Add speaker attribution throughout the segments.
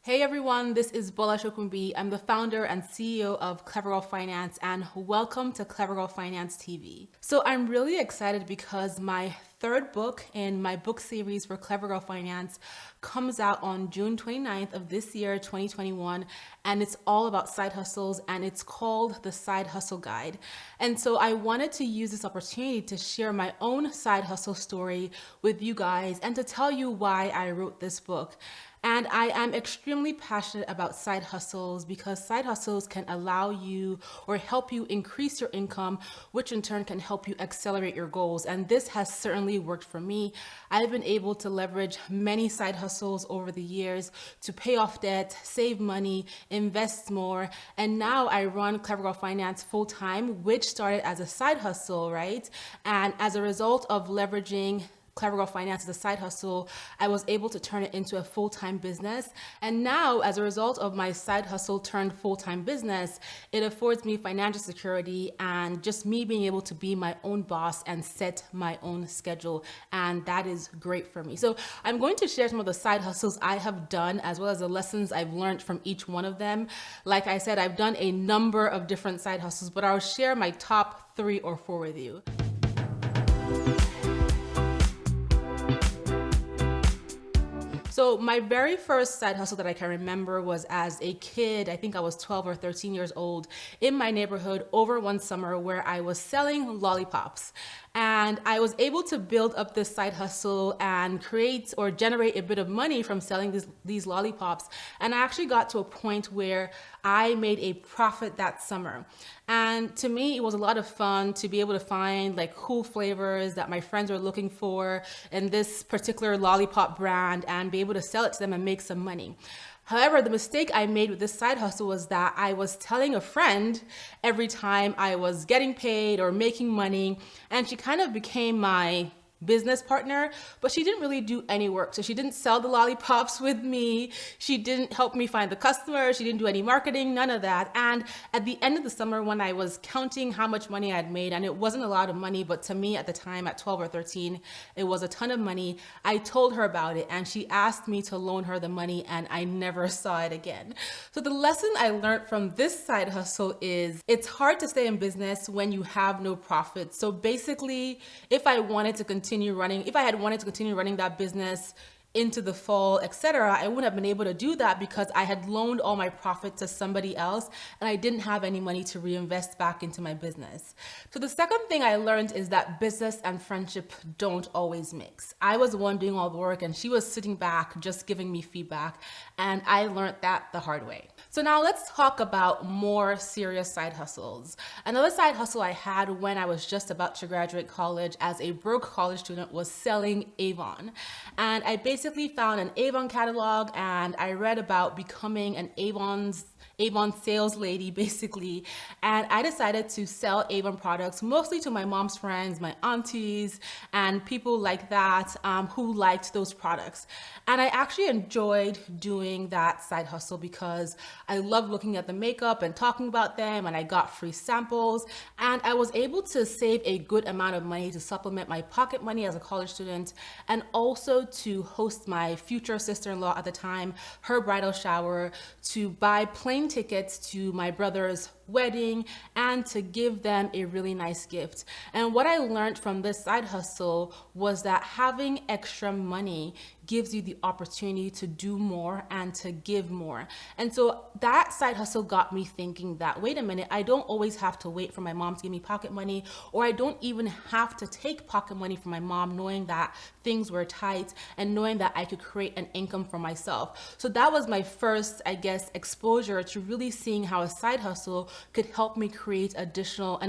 Speaker 1: Hey everyone, this is Bola Shokunbi. I'm the founder and CEO of Clever Girl Finance, and welcome to Clever Girl Finance TV. So I'm really excited because my third book in my book series for Clever Girl Finance comes out on June 29th of this year, 2021, and it's all about side hustles, and it's called The Side Hustle Guide. And so I wanted to use this opportunity to share my own side hustle story with you guys and to tell you why I wrote this book. And I am extremely passionate about side hustles because side hustles can allow you or help you increase your income, which in turn can help you accelerate your goals. And this has certainly worked for me. I've been able to leverage many side hustles over the years to pay off debt, save money, invest more. And now I run Clever Girl Finance full time, which started as a side hustle, right? And as a result of leveraging Clever Girl Finance as a side hustle, I was able to turn it into a full-time business. And now, as a result of my side hustle turned full-time business, it affords me financial security and just me being able to be my own boss and set my own schedule. And that is great for me. So I'm going to share some of the side hustles I have done, as well as the lessons I've learned from each one of them. Like I said, I've done a number of different side hustles, but I'll share my top 3 or 4 with you. So my very first side hustle that I can remember was as a kid. I think I was 12 or 13 years old in my neighborhood over one summer where I was selling lollipops. And I was able to build up this side hustle and create or generate a bit of money from selling these lollipops. And I actually got to a point where I made a profit that summer. And to me, it was a lot of fun to be able to find like cool flavors that my friends were looking for in this particular lollipop brand and be able to sell it to them and make some money. However, the mistake I made with this side hustle was that I was telling a friend every time I was getting paid or making money, and she kind of became my business partner, but she didn't really do any work. So she didn't sell the lollipops with me. She didn't help me find the customers. She didn't do any marketing, none of that. And at the end of the summer, when I was counting how much money I'd made, and it wasn't a lot of money, but to me at the time at 12 or 13, it was a ton of money. I told her about it and she asked me to loan her the money, and I never saw it again. So the lesson I learned from this side hustle is it's hard to stay in business when you have no profit. So basically, if I had wanted to continue running that business into the fall, etc., I wouldn't have been able to do that because I had loaned all my profit to somebody else and I didn't have any money to reinvest back into my business. So the second thing I learned is that business and friendship don't always mix. I was the one doing all the work and she was sitting back just giving me feedback, and I learned that the hard way. So now let's talk about more serious side hustles. Another side hustle I had when I was just about to graduate college as a broke college student was selling Avon. And I basically found an Avon catalog and I read about becoming an Avon sales lady basically, and I decided to sell Avon products mostly to my mom's friends, my aunties, and people like that who liked those products. And I actually enjoyed doing that side hustle because I love looking at the makeup and talking about them, and I got free samples, and I was able to save a good amount of money to supplement my pocket money as a college student, and also to host my future sister-in-law at the time, her bridal shower, to buy plane tickets to my brother's wedding, and to give them a really nice gift. And what I learned from this side hustle was that having extra money gives you the opportunity to do more and to give more. And so that side hustle got me thinking that, wait a minute, I don't always have to wait for my mom to give me pocket money, or I don't even have to take pocket money from my mom, knowing that things were tight and knowing that I could create an income for myself. So that was my first, I guess, exposure to really seeing how a side hustle could help me create an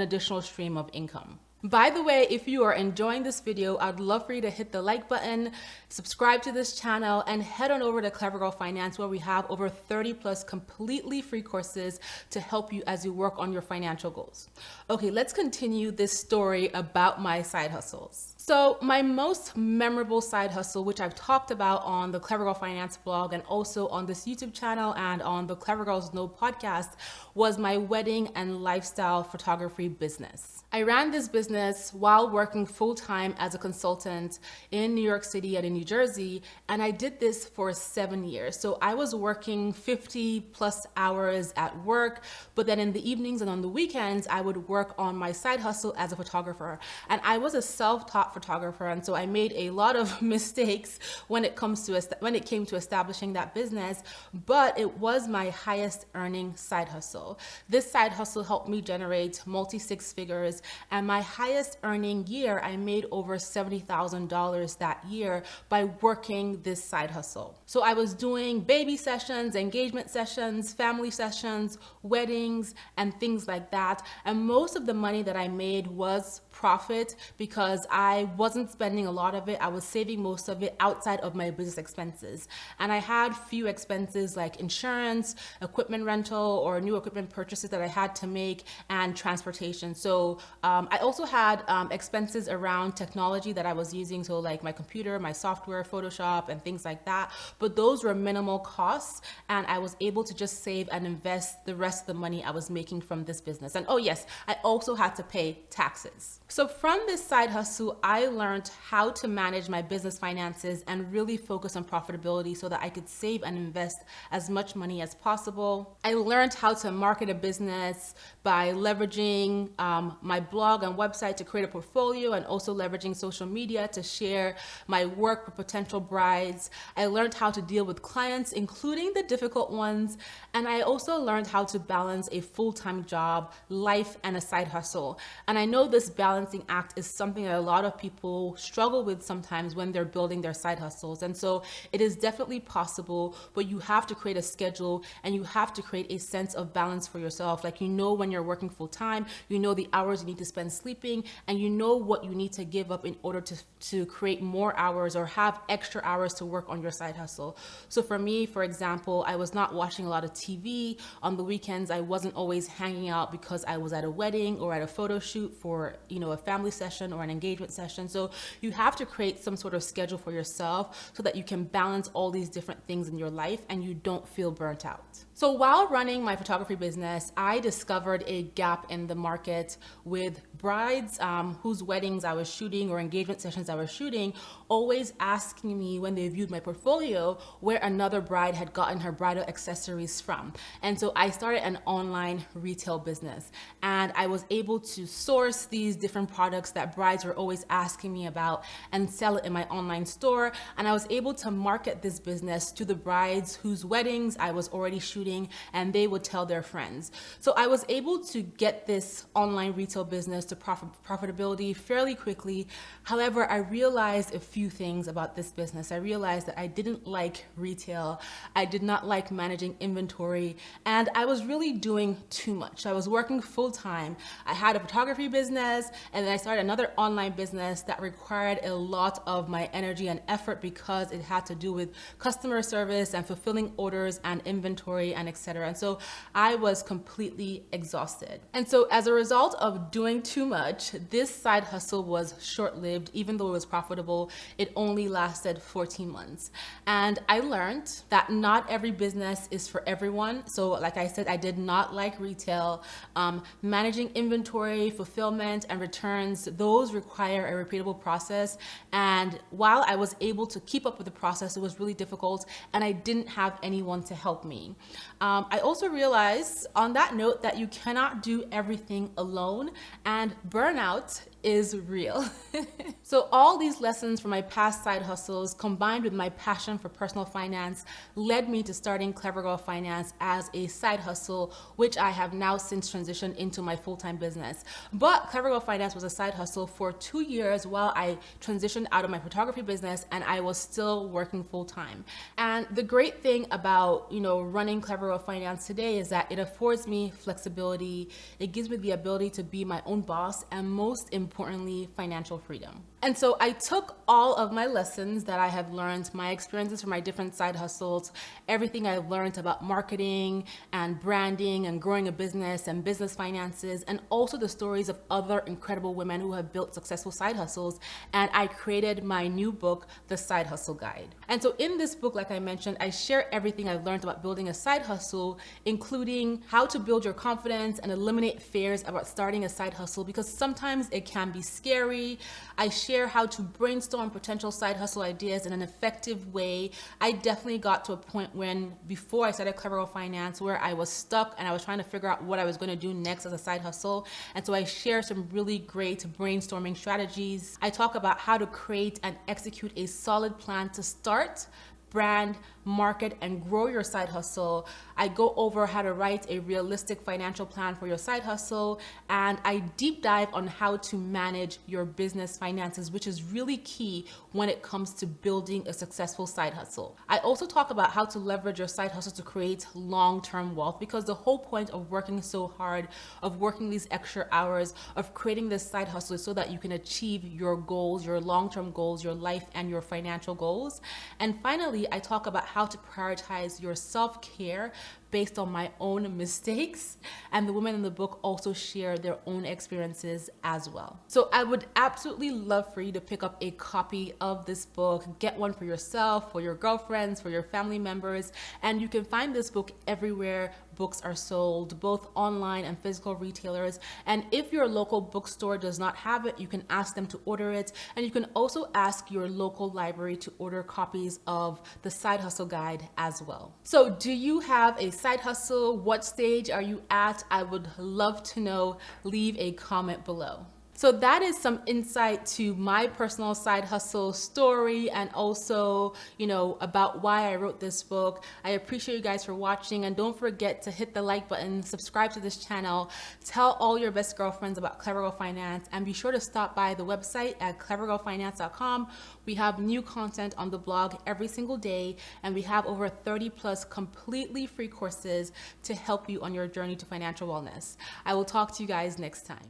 Speaker 1: additional stream of income. By the way, if you are enjoying this video, I'd love for you to hit the like button, subscribe to this channel, and head on over to Clever Girl Finance, where we have over 30 plus completely free courses to help you as you work on your financial goals. Okay, let's continue this story about my side hustles. So my most memorable side hustle, which I've talked about on the Clever Girl Finance blog and also on this YouTube channel and on the Clever Girls Know podcast, was my wedding and lifestyle photography business. I ran this business while working full-time as a consultant in New York City and in New Jersey, and I did this for 7 years. So I was working 50 plus hours at work, but then in the evenings and on the weekends, I would work on my side hustle as a photographer. And I was a self-taught photographer, and so I made a lot of mistakes when it came to establishing that business, but it was my highest earning side hustle. This side hustle helped me generate multi-six figures. And my highest earning year, I made over $70,000 that year by working this side hustle. So I was doing baby sessions, engagement sessions, family sessions, weddings, and things like that. And most of the money that I made was profit because I wasn't spending a lot of it. I was saving most of it outside of my business expenses. And I had few expenses like insurance, equipment rental, or new equipment purchases that I had to make, and transportation. So I also had expenses around technology that I was using. So like my computer, my software, Photoshop, and things like that. But those were minimal costs. And I was able to just save and invest the rest of the money I was making from this business. And oh yes, I also had to pay taxes. So from this side hustle, I learned how to manage my business finances and really focus on profitability so that I could save and invest as much money as possible. I learned how to market a business by leveraging my blog and website to create a portfolio, and also leveraging social media to share my work with potential brides. I learned how to deal with clients, including the difficult ones. And I also learned how to balance a full-time job, life, and a side hustle. And I know this balancing act is something that a lot of people struggle with sometimes when they're building their side hustles. And so it is definitely possible, but you have to create a schedule and you have to create a sense of balance for yourself. Like, you know, when you're working full time, you know the hours you need to spend sleeping, and you know what you need to give up in order to create more hours or have extra hours to work on your side hustle. So for me, for example, I was not watching a lot of TV on the weekends. I wasn't always hanging out because I was at a wedding or at a photo shoot for, you know, a family session or an engagement session. So you have to create some sort of schedule for yourself so that you can balance all these different things in your life and you don't feel burnt out. So while running my photography business, I discovered a gap in the market with brides whose weddings I was shooting or engagement sessions I was shooting, always asking me when they viewed my portfolio where another bride had gotten her bridal accessories from. And so I started an online retail business, and I was able to source these different products that brides were always asking me about and sell it in my online store. And I was able to market this business to the brides whose weddings I was already shooting, and they would tell their friends. So I was able to get this online retail business to profitability fairly quickly. However, I realized a few things about this business. I realized that I didn't like retail. I did not like managing inventory, and I was really doing too much. I was working full time. I had a photography business, and then I started another online business that required a lot of my energy and effort because it had to do with customer service and fulfilling orders and inventory and etc. And so I was completely exhausted. And so as a result of doing too much, this side hustle was short-lived. Even though it was profitable, it only lasted 14 months. And I learned that not every business is for everyone. So like I said, I did not like retail. Managing inventory, fulfillment, and returns, those require a repeatable process. And while I was able to keep up with the process, it was really difficult, and I didn't have anyone to help me. I also realized on that note that you cannot do everything alone, and burnout is real. So all these lessons from my past side hustles combined with my passion for personal finance led me to starting Clever Girl Finance as a side hustle, which I have now since transitioned into my full-time business. But Clever Girl Finance was a side hustle for 2 years while I transitioned out of my photography business, and I was still working full-time. And the great thing about, you know, running Clever Girl Finance today is that it affords me flexibility. It gives me the ability to be my own boss, and most importantly, financial freedom. And so I took all of my lessons that I have learned, my experiences from my different side hustles, everything I've learned about marketing and branding and growing a business and business finances, and also the stories of other incredible women who have built successful side hustles. And I created my new book, The Side Hustle Guide. And so in this book, like I mentioned, I share everything I've learned about building a side hustle, including how to build your confidence and eliminate fears about starting a side hustle, because sometimes it can be scary. I share how to brainstorm potential side hustle ideas in an effective way. I definitely got to a point when, before I started Clever Girl Finance, where I was stuck and I was trying to figure out what I was going to do next as a side hustle. And so I share some really great brainstorming strategies. I talk about how to create and execute a solid plan to start, brand, market, and grow your side hustle. I go over how to write a realistic financial plan for your side hustle, and I deep dive on how to manage your business finances, which is really key when it comes to building a successful side hustle. I also talk about how to leverage your side hustle to create long-term wealth, because the whole point of working so hard, of working these extra hours, of creating this side hustle is so that you can achieve your goals, your long-term goals, your life and your financial goals. And finally, I talk about how to prioritize your self-care based on my own mistakes. And the women in the book also share their own experiences as well. So I would absolutely love for you to pick up a copy of this book, get one for yourself, for your girlfriends, for your family members. And you can find this book everywhere books are sold, both online and physical retailers. And if your local bookstore does not have it, you can ask them to order it. And you can also ask your local library to order copies of the Side Hustle Guide as well. So do you have a side hustle? What stage are you at? I would love to know. Leave a comment below. So that is some insight to my personal side hustle story, and also, about why I wrote this book. I appreciate you guys for watching, and don't forget to hit the like button, subscribe to this channel, tell all your best girlfriends about Clever Girl Finance, and be sure to stop by the website at clevergirlfinance.com. We have new content on the blog every single day, and we have over 30 plus completely free courses to help you on your journey to financial wellness. I will talk to you guys next time.